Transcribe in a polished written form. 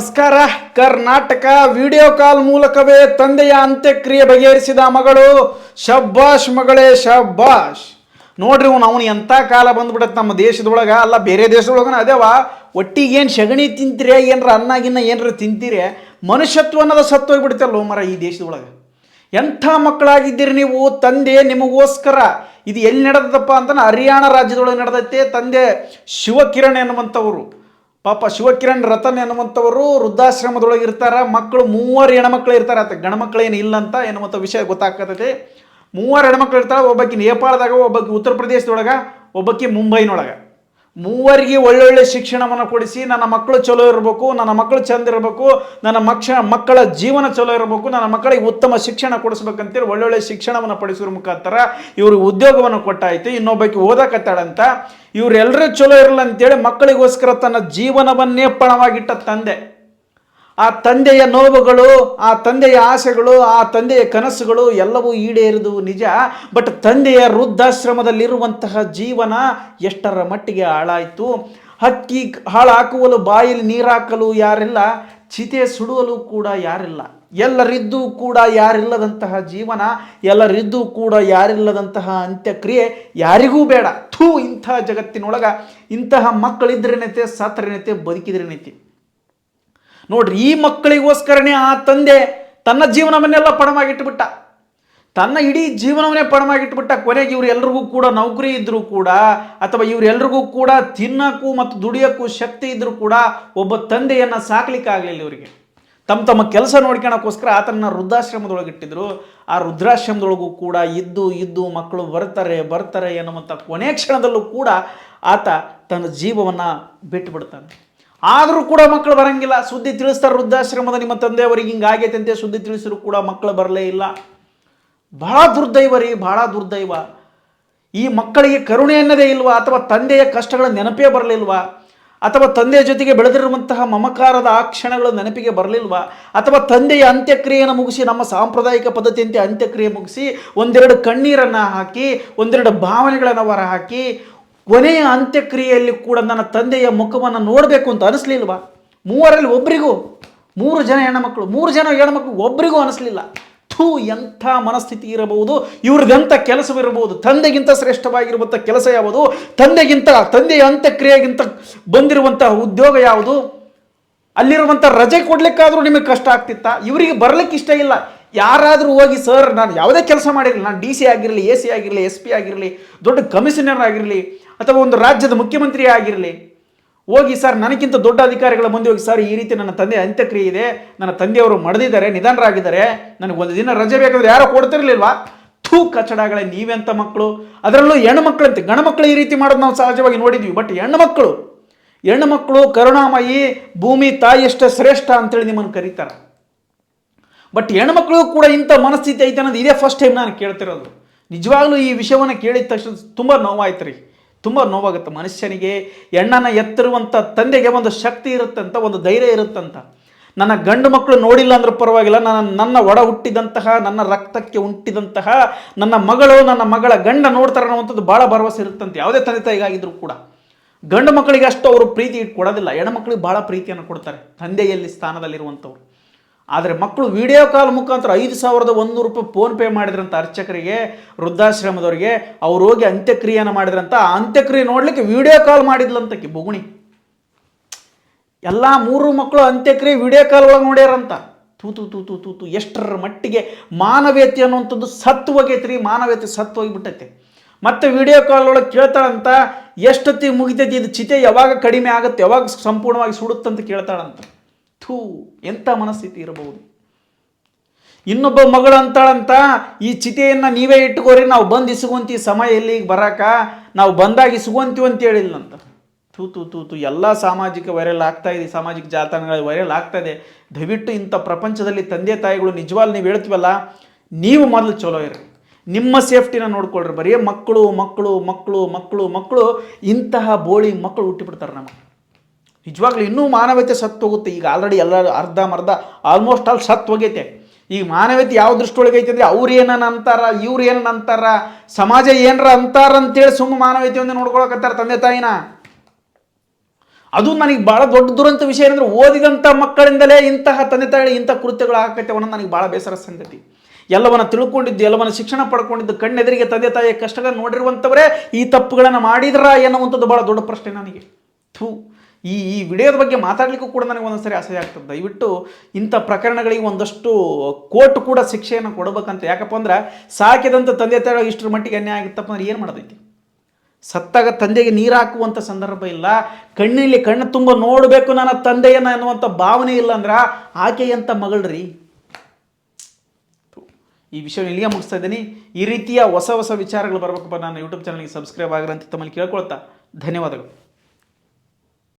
ನಮಸ್ಕಾರ. Karnataka video call ಮೂಲಕವೇ ತಂದೆಯ ಅಂತ್ಯಕ್ರಿಯೆ ಬಗೆಹರಿಸಿದ ಮಗಳು. ಶಬ್ಬಾಷ್ ಮಗಳೇ, ಶಬ್ಬಾಷ್. ನೋಡ್ರಿ ಅವನು ಎಂಥ ಕಾಲ ಬಂದ್ಬಿಡತ್ತೆ ನಮ್ಮ ದೇಶದೊಳಗೆ. ಅಲ್ಲ, ಬೇರೆ ದೇಶದೊಳಗನ ಅದೇವ. ಒಟ್ಟಿಗೇನು ಸಗಣಿ ತಿಂತೀರಿ, ಏನರ ಅನ್ನಗಿನ್ನ ಏನರ ತಿಂತೀರಿ, ಮನುಷ್ಯತ್ವ ಅನ್ನೋದು ಸತ್ತು ಹೋಗ್ಬಿಡ್ತಲ್ಲ ಮರ ಈ ದೇಶದೊಳಗೆ. ಎಂಥ ಮಕ್ಕಳಾಗಿದ್ದೀರಿ ನೀವು. ತಂದೆ ನಿಮಗೋಸ್ಕರ ಇದು ಎಲ್ಲಿ ನಡೆದಪ್ಪ ಅಂತ ಹರಿಯಾಣ ರಾಜ್ಯದೊಳಗೆ ನಡೆದೈತೆ. ತಂದೆ ಶಿವಕಿರಣ್ ಎನ್ನುವಂಥವರು, ಪಾಪ ಶಿವಕಿರಣ್ ರತನ್ ಎನ್ನುವಂಥವರು ವೃದ್ಧಾಶ್ರಮದೊಳಗೆ ಇರ್ತಾರ. ಮಕ್ಕಳು 3 ಹೆಣ್ಮಕ್ಳು ಇರ್ತಾರೆ. ಆತ ಗಂಡ್ಮಕ್ಳು ಏನು ಇಲ್ಲ ಅಂತ ಎನ್ನುವಂಥ ವಿಷಯ ಗೊತ್ತಾಗ್ತೈತೆ. 3 ಹೆಣ್ಮಕ್ಳು ಇರ್ತಾಳೆ. ಒಬ್ಬಾಕಿ ನೇಪಾಳದಾಗ, ಒಬ್ಬಾಕಿ ಉತ್ತರ ಪ್ರದೇಶದೊಳಗೆ, ಒಬ್ಬಾಕಿ ಮುಂಬೈನೊಳಗೆ. 3ರಿಗೆ ಒಳ್ಳೊಳ್ಳೆ ಶಿಕ್ಷಣವನ್ನು ಕೊಡಿಸಿ, ನನ್ನ ಮಕ್ಕಳು ಚಲೋ ಇರಬೇಕು, ನನ್ನ ಮಕ್ಕಳು ಚಂದ ಇರಬೇಕು, ನನ್ನ ಮಕ್ಕಳ ಜೀವನ ಚಲೋ ಇರಬೇಕು, ನನ್ನ ಮಕ್ಕಳಿಗೆ ಉತ್ತಮ ಶಿಕ್ಷಣ ಕೊಡಿಸ್ಬೇಕಂತೇಳಿ ಒಳ್ಳೊಳ್ಳೆ ಶಿಕ್ಷಣವನ್ನು ಪಡಿಸೋದ್ರ ಮುಖಾಂತರ ಇವ್ರಿಗೆ ಉದ್ಯೋಗವನ್ನು ಕೊಟ್ಟಾಯ್ತು. ಇನ್ನೊಬ್ಬಾಕಿ ಓದಕತ್ತಾಳಂತ. ಇವರೆಲ್ಲರೂ ಚಲೋ ಇರಲ್ಲ ಅಂತೇಳಿ ಮಕ್ಕಳಿಗೋಸ್ಕರ ತನ್ನ ಜೀವನವನ್ನೇ ಪಣವಾಗಿಟ್ಟ ತಂದೆ. ಆ ತಂದೆಯ ನೋವುಗಳು, ಆ ತಂದೆಯ ಆಸೆಗಳು, ಆ ತಂದೆಯ ಕನಸುಗಳು ಎಲ್ಲವೂ ಈಡೇರಿದು ನಿಜ. ಬಟ್ ತಂದೆಯ ವೃದ್ಧಾಶ್ರಮದಲ್ಲಿರುವಂತಹ ಜೀವನ ಎಷ್ಟರ ಮಟ್ಟಿಗೆ ಹಾಳಾಯಿತು. ಹಕ್ಕಿ ಹಾಳಾಕುವಲು ಬಾಯಲ್ಲಿ ನೀರಾಕಲು ಯಾರಿಲ್ಲ, ಚಿತೆ ಸುಡುವಲು ಕೂಡ ಯಾರಿಲ್ಲ. ಎಲ್ಲರಿದ್ದೂ ಕೂಡ ಯಾರಿಲ್ಲದಂತಹ ಜೀವನ, ಎಲ್ಲರಿದ್ದೂ ಕೂಡ ಯಾರಿಲ್ಲದಂತಹ ಅಂತ್ಯಕ್ರಿಯೆ ಯಾರಿಗೂ ಬೇಡ. ಇಂಥ ಜಗತ್ತಿನೊಳಗೆ ಇಂತಹ ಮಕ್ಕಳಿದ್ರೇನೈತೆ, ಸತ್ತರೇನೈತೆ, ಬದುಕಿದ್ರೇನೈತಿ. ನೋಡ್ರಿ, ಈ ಮಕ್ಕಳಿಗೋಸ್ಕರನೇ ಆ ತಂದೆ ತನ್ನ ಜೀವನವನ್ನೆಲ್ಲ ಪಣವಾಗಿಟ್ಟುಬಿಟ್ಟ. ತನ್ನ ಇಡೀ ಜೀವನವನ್ನೇ ಪಣವಾಗಿಟ್ಬಿಟ್ಟ. ಕೊನೆಗೆ ಇವರೆಲ್ಲರಿಗೂ ಕೂಡ ನೌಕರಿ ಇದ್ದರೂ ಕೂಡ, ಅಥವಾ ಇವರೆಲ್ಲರಿಗೂ ಕೂಡ ತಿನ್ನಕ್ಕೂ ಮತ್ತು ದುಡಿಯೋಕ್ಕೂ ಶಕ್ತಿ ಇದ್ದರೂ ಕೂಡ ಒಬ್ಬ ತಂದೆಯನ್ನು ಸಾಕ್ಲಿಕ್ಕಾಗಲಿಲ್ಲ ಇವರಿಗೆ. ತಮ್ಮ ಕೆಲಸ ನೋಡ್ಕೊಳಕ್ಕೋಸ್ಕರ ಆತನ ವೃದ್ಧಾಶ್ರಮದೊಳಗಿಟ್ಟಿದ್ರು. ಆ ವೃದ್ಧಾಶ್ರಮದೊಳಗೂ ಕೂಡ ಇದ್ದು ಮಕ್ಕಳು ಬರ್ತಾರೆ ಎನ್ನುವಂಥ ಕೊನೆಯ ಕ್ಷಣದಲ್ಲೂ ಕೂಡ ಆತ ತನ್ನ ಜೀವವನ್ನು ಬಿಟ್ಟು ಬಿಡ್ತಾನೆ. ಆದರೂ ಕೂಡ ಮಕ್ಕಳು ಬರಂಗಿಲ್ಲ. ಸುದ್ದಿ ತಿಳಿಸ್ತಾರೆ, ವೃದ್ಧಾಶ್ರಮದ ನಿಮ್ಮ ತಂದೆಯವರಿಗೆ ಹಿಂಗಾಗೈತೆ ಅಂತ ಸುದ್ದಿ ತಿಳಿಸಿದ್ರು ಕೂಡ ಮಕ್ಕಳು ಬರಲೇ ಇಲ್ಲ. ಬಹಳ ದುರ್ದೈವ ರೀ, ಬಹಳ ದುರ್ದೈವ. ಈ ಮಕ್ಕಳಿಗೆ ಕರುಣೆ ಅನ್ನೋದೇ ಇಲ್ವಾ? ಅಥವಾ ತಂದೆಯ ಕಷ್ಟಗಳ ನೆನಪೇ ಬರಲಿಲ್ವಾ? ಅಥವಾ ತಂದೆಯ ಜೊತೆಗೆ ಬೆಳೆದಿರುವಂತಹ ಮಮಕಾರದ ಆ ಕ್ಷಣಗಳು ನೆನಪಿಗೆ ಬರಲಿಲ್ವಾ? ಅಥವಾ ತಂದೆಯ ಅಂತ್ಯಕ್ರಿಯೆಯನ್ನು ಮುಗಿಸಿ, ನಮ್ಮ ಸಾಂಪ್ರದಾಯಿಕ ಪದ್ಧತಿಯಂತೆ ಅಂತ್ಯಕ್ರಿಯೆ ಮುಗಿಸಿ, ಒಂದೆರಡು ಕಣ್ಣೀರನ್ನು ಹಾಕಿ, ಒಂದೆರಡು ಭಾವನೆಗಳನ್ನು ಹೊರ ಹಾಕಿ, ಕೊನೆಯ ಅಂತ್ಯಕ್ರಿಯೆಯಲ್ಲಿ ಕೂಡ ನನ್ನ ತಂದೆಯ ಮುಖವನ್ನು ನೋಡಬೇಕು ಅಂತ ಅನಿಸ್ಲಿಲ್ವಾ? 3ರಲ್ಲಿ ಒಬ್ಬರಿಗೂ, 3 ಜನ ಹೆಣ್ಮಕ್ಳು, 3 ಜನ ಹೆಣ್ಮಕ್ಳು ಒಬ್ಬರಿಗೂ ಅನಿಸ್ಲಿಲ್ಲ. ಎಂಥ ಮನಸ್ಥಿತಿ ಇರಬಹುದು, ಇವ್ರದ್ದೆಂಥ ಕೆಲಸವಿರಬಹುದು. ತಂದೆಗಿಂತ ಶ್ರೇಷ್ಠವಾಗಿರುವಂಥ ಕೆಲಸ ಯಾವುದು? ತಂದೆಯ ಅಂತ್ಯಕ್ರಿಯೆಗಿಂತ ಬಂದಿರುವಂತಹ ಉದ್ಯೋಗ ಯಾವುದು? ಅಲ್ಲಿರುವಂಥ ರಜೆ ಕೊಡ್ಲಿಕ್ಕಾದ್ರೂ ನಿಮಗೆ ಕಷ್ಟ ಆಗ್ತಿತ್ತ? ಇವರಿಗೆ ಬರ್ಲಿಕ್ಕೆ ಇಷ್ಟ ಇಲ್ಲ. ಯಾರಾದರೂ ಹೋಗಿ, ಸರ್ ನಾನು ಯಾವುದೇ ಕೆಲಸ ಮಾಡಿರಲಿ, ನಾನು DC ಆಗಿರಲಿ, AC ಆಗಿರಲಿ, SP ಆಗಿರಲಿ, ದೊಡ್ಡ ಕಮಿಷನರ್ ಆಗಿರಲಿ, ಅಥವಾ ಒಂದು ರಾಜ್ಯದ ಮುಖ್ಯಮಂತ್ರಿ ಆಗಿರಲಿ, ಹೋಗಿ ಸರ್ ನನಗಿಂತ ದೊಡ್ಡ ಅಧಿಕಾರಿಗಳ ಮುಂದೆ ಹೋಗಿ, ಸರ್ ಈ ರೀತಿ ನನ್ನ ತಂದೆ ಅಂತ್ಯಕ್ರಿಯೆ ಇದೆ, ನನ್ನ ತಂದೆಯವರು ಮಡದಿದ್ದಾರೆ, ನಿಧನರಾಗಿದ್ದಾರೆ, ನನಗೊಂದು ದಿನ ರಜೆ ಬೇಕಾದ್ರೆ ಯಾರೋ ಕೊಡ್ತಿರ್ಲಿಲ್ವಾ? ಕಚಡಗಳೇ, ನೀವೆಂಥ ಮಕ್ಕಳು? ಅದರಲ್ಲೂ ಹೆಣ್ಣುಮಕ್ಕಳಂತೆ. ಗಂಡು ಈ ರೀತಿ ಮಾಡೋದು ನಾವು ಸಹಜವಾಗಿ ನೋಡಿದ್ವಿ. ಬಟ್ ಹೆಣ್ಣುಮಕ್ಕಳು ಕರುಣಾಮಯಿ, ಭೂಮಿ ತಾಯಿಯಷ್ಟೇ ಶ್ರೇಷ್ಠ ಅಂತೇಳಿ ನಿಮ್ಮನ್ನು ಕರೀತಾರೆ. ಬಟ್ ಹೆಣ್ಮಕ್ಳು ಕೂಡ ಇಂಥ ಮನಸ್ಥಿತಿ ಐತೆ ಅನ್ನೋದು ಇದೇ ಫಸ್ಟ್ ಟೈಮ್ ನಾನು ಕೇಳ್ತಿರೋದು. ನಿಜವಾಗ್ಲೂ ಈ ವಿಷಯವನ್ನು ಕೇಳಿದ ತಕ್ಷಣ ತುಂಬ ನೋವಾಯ್ತು ರೀ, ತುಂಬ ನೋವಾಗುತ್ತೆ ಮನುಷ್ಯನಿಗೆ. ಹೆಣ್ಣನ್ನು ಎತ್ತಿರುವಂಥ ತಂದೆಗೆ ಒಂದು ಶಕ್ತಿ ಇರುತ್ತಂತ, ಒಂದು ಧೈರ್ಯ ಇರುತ್ತಂತ. ನನ್ನ ಗಂಡು ಮಕ್ಕಳು ನೋಡಿಲ್ಲ ಅಂದ್ರೂ ಪರವಾಗಿಲ್ಲ, ನನ್ನ ಒಡ ಹುಟ್ಟಿದಂತಹ, ನನ್ನ ರಕ್ತಕ್ಕೆ ಹುಟ್ಟಿದಂತಹ ನನ್ನ ಮಗಳು, ನನ್ನ ಮಗಳ ಗಂಡ ನೋಡ್ತಾರೆ ಅನ್ನುವಂಥದ್ದು ಭಾಳ ಭರವಸೆ ಇರುತ್ತಂತೆ ಯಾವುದೇ ತಂದೆ ತಾಯಿಗಾಗಿದ್ರೂ ಕೂಡ. ಗಂಡು ಮಕ್ಕಳಿಗೆ ಅಷ್ಟು ಅವರು ಪ್ರೀತಿ ಕೊಡೋದಿಲ್ಲ, ಹೆಣ್ಮಕ್ಳಿಗೆ ಭಾಳ ಪ್ರೀತಿಯನ್ನು ಕೊಡ್ತಾರೆ ತಂದೆಯಲ್ಲಿ ಸ್ಥಾನದಲ್ಲಿರುವಂಥವ್ರು. ಆದರೆ ಮಕ್ಕಳು ವಿಡಿಯೋ ಕಾಲ್ ಮುಖಾಂತರ 5,100 ರೂಪಾಯಿ ಫೋನ್-ಪೇ ಮಾಡಿದ್ರಂತ ಅರ್ಚಕರಿಗೆ, ವೃದ್ಧಾಶ್ರಮದವರಿಗೆ. ಅವ್ರು ಹೋಗಿ ಅಂತ್ಯಕ್ರಿಯೆಯನ್ನು ಮಾಡಿದ್ರಂತ. ಆ ಅಂತ್ಯಕ್ರಿಯೆ ನೋಡ್ಲಿಕ್ಕೆ ವಿಡಿಯೋ ಕಾಲ್ ಮಾಡಿದ್ಲಂತಕ್ಕೆ ಬುಗುಣಿ. ಎಲ್ಲ 3 ಮಕ್ಕಳು ಅಂತ್ಯಕ್ರಿಯೆ ವಿಡಿಯೋ ಕಾಲ್ ಒಳಗೆ ನೋಡ್ಯಾರಂತ. ತೂತು ಎಷ್ಟರ ಮಟ್ಟಿಗೆ ಮಾನವೀಯತೆ ಅನ್ನುವಂಥದ್ದು ಸತ್ತು ಹೋಗೈತ್ರಿ. ಮಾನವೀಯತೆ ಸತ್ತು ಹೋಗಿಬಿಟ್ಟೈತೆ. ಮತ್ತೆ ವಿಡಿಯೋ ಕಾಲ್ ಒಳಗೆ ಕೇಳ್ತಾಳಂತ, ಎಷ್ಟೊತ್ತಿಗೆ ಮುಗಿತೈತಿ ಇದು ಚಿತೆ, ಯಾವಾಗ ಕಡಿಮೆ ಆಗುತ್ತೆ, ಯಾವಾಗ ಸಂಪೂರ್ಣವಾಗಿ ಸುಡುತ್ತಂತ ಕೇಳ್ತಾಳಂತ. ಎಂಥ ಮನಸ್ಥಿತಿ ಇರಬಹುದು. ಇನ್ನೊಬ್ಬ ಮಗಳು ಅಂತಾಳಂತ, ಈ ಚಿತೆಯನ್ನು ನೀವೇ ಇಟ್ಟುಕೋರಿ, ನಾವು ಬಂದು ಇಸುವಂತೀವಿ, ಸಮಯ ಎಲ್ಲಿಗೆ ಬರಾಕ, ನಾವು ಬಂದಾಗ ಇಸುವಂತೀವಿ ಅಂತ ಹೇಳಿಲ್ಲಂತ. ಎಲ್ಲ ಸಾಮಾಜಿಕ ವೈರಲ್ ಆಗ್ತಾ ಇದೆ, ಸಾಮಾಜಿಕ ಜಾಲತಾಣಗಳಲ್ಲಿ ವೈರಲ್ ಆಗ್ತಾ ಇದೆ. ದಯವಿಟ್ಟು ಇಂಥ ಪ್ರಪಂಚದಲ್ಲಿ ತಂದೆ ತಾಯಿಗಳು ನಿಜವಾಗ್ಲೂ ನೀವು ಹೇಳ್ತೀವಲ್ಲ, ನೀವು ಮೊದಲು ಚಲೋ ಇರಿ, ನಿಮ್ಮ ಸೇಫ್ಟಿನ ನೋಡ್ಕೊಳ್ರಿ. ಬರೀ ಮಕ್ಕಳು ಇಂತಹ ಬೋಳಿ ಮಕ್ಕಳು ಹುಟ್ಟಿಬಿಡ್ತಾರೆ ನಮ್ಮ. ನಿಜವಾಗ್ಲೂ ಇನ್ನೂ ಮಾನವೀಯತೆ ಸತ್ತು ಹೋಗುತ್ತೆ. ಈಗ ಆಲ್ರೆಡಿ ಎಲ್ಲ ಅರ್ಧ ಆಲ್ಮೋಸ್ಟ್ ಆಲ್ ಸತ್ತು ಹೋಗೈತೆ. ಈಗ ಮಾನವೀಯತೆ ಯಾವ ದೃಷ್ಟಿಯೊಳಗೆ ಐತೆ ಅಂದರೆ, ಅವ್ರು ಏನನ್ನ ಅಂತಾರ, ಇವ್ರು ಏನನ್ನ ಅಂತಾರ, ಸಮಾಜ ಏನರ ಅಂತಾರ ಅಂತೇಳಿ ಸುಮ್ಮ ಮಾನವೀಯತೆಯೊಂದೇ ನೋಡ್ಕೊಳಕತ್ತಾರೆ ತಂದೆ ತಾಯಿನ. ಅದು ನನಗೆ ಭಾಳ ದೊಡ್ಡ ದುರಂತ ವಿಷಯ ಏನಂದ್ರೆ ಓದಿದಂಥ ಮಕ್ಕಳಿಂದಲೇ ಇಂತಹ ತಂದೆ ತಾಯಿ ಇಂಥ ಕೃತ್ಯಗಳು ಆಗತ್ತೆ ಅನ್ನೋದು ನನಗೆ ಭಾಳ ಬೇಸರ ಸಂಗತಿ. ಎಲ್ಲವನ್ನ ತಿಳ್ಕೊಂಡಿದ್ದು, ಎಲ್ಲವನ್ನ ಶಿಕ್ಷಣ ಪಡ್ಕೊಂಡಿದ್ದು, ಕಣ್ಣೆದುರಿಗೆ ತಂದೆ ತಾಯಿಯ ಕಷ್ಟಗಳನ್ನು ನೋಡಿರುವಂಥವರೇ ಈ ತಪ್ಪುಗಳನ್ನು ಮಾಡಿದ್ರ ಎನ್ನುವಂಥದ್ದು ಭಾಳ ದೊಡ್ಡ ಪ್ರಶ್ನೆ ನನಗೆ. ಈ ವಿಡಿಯೋದ ಬಗ್ಗೆ ಮಾತಾಡಲಿಕ್ಕೂ ಕೂಡ ನನಗೆ ಒಂದೊಂದ್ಸರಿ ಅಸಹ್ಯ ಆಗ್ತದೆ. ದಯವಿಟ್ಟು ಇಂಥ ಪ್ರಕರಣಗಳಿಗೆ ಒಂದಷ್ಟು ಕೋರ್ಟ್ ಕೂಡ ಶಿಕ್ಷೆಯನ್ನು ಕೊಡಬೇಕಂತ. ಯಾಕಪ್ಪ ಅಂದ್ರೆ ಸಾಕಿದಂಥ ತಂದೆ ತಾಯಿ ಇಷ್ಟರ ಮಟ್ಟಿಗೆ ಅನ್ಯಾಯ ಆಗಿತ್ತಪ್ಪ ಅಂದ್ರೆ ಏನು ಮಾಡೋದೈತಿ? ಸತ್ತಾಗ ತಂದೆಗೆ ನೀರು ಹಾಕುವಂಥ ಸಂದರ್ಭ ಇಲ್ಲ, ಕಣ್ಣಲ್ಲಿ ಕಣ್ಣು ತುಂಬ ನೋಡಬೇಕು ನನ್ನ ತಂದೆಯನ್ನು ಅನ್ನುವಂಥ ಭಾವನೆ ಇಲ್ಲ ಅಂದ್ರೆ ಆಕೆಯಂಥ ಮಗಳ್ರಿ. ಈ ವಿಷಯ ಇಲ್ಲಿಗೆ ಮುಗಿಸ್ತಾ ಇದ್ದೀನಿ. ಈ ರೀತಿಯ ಹೊಸ ಹೊಸ ವಿಚಾರಗಳು ಬರಬೇಕಪ್ಪ ನನ್ನ ಯೂಟ್ಯೂಬ್ ಚಾನಲ್ಗೆ ಸಬ್ಸ್ಕ್ರೈಬ್ ಆಗಿರಂತ ತಮ್ಮಲ್ಲಿ ಕೇಳ್ಕೊಳ್ತಾ ಧನ್ಯವಾದಗಳು.